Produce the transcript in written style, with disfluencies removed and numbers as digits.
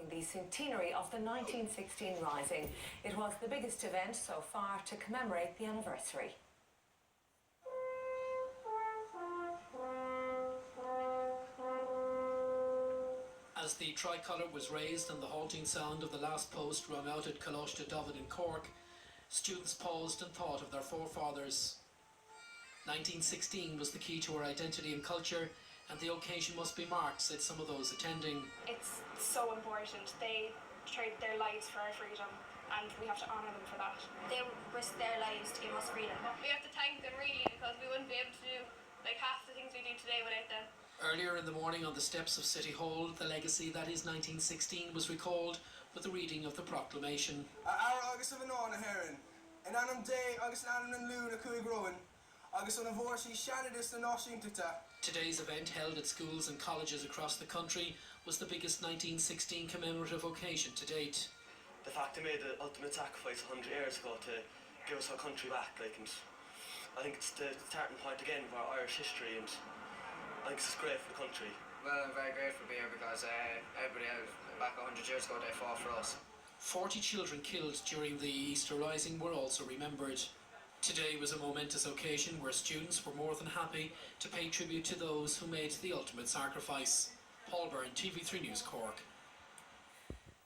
the centenary of the 1916 Rising. It was the biggest event so far to commemorate the anniversary. As the tricolour was raised and the halting sound of the last post rung out at Coláiste Dovid in Cork, students paused and thought of their forefathers. 1916 was the key to our identity and culture, and the occasion must be marked, said some of those attending. It's so important. They traded their lives for our freedom, and we have to honour them for that. They risked their lives to give us freedom. We have to thank them really, because we wouldn't be able to do half the things we do today without them. Earlier in the morning on the steps of City Hall, the legacy that is 1916 was recalled with the reading of the proclamation. Agus of an on a heron, and anam day, agus anam and loon a cui growing, agus on a vorsi shanadis and Washington. Today's event, held at schools and colleges across the country, was the biggest 1916 commemorative occasion to date. The fact they made the ultimate sacrifice 100 years ago to give us our country back, and I think it's the starting point again of our Irish history, and I think it's great for the country. Well, I'm very grateful to be here because everybody back 100 years ago, they fought for us. 40 children killed during the Easter Rising were also remembered. Today was a momentous occasion where students were more than happy to pay tribute to those who made the ultimate sacrifice. Paul Byrne, TV3 News, Cork.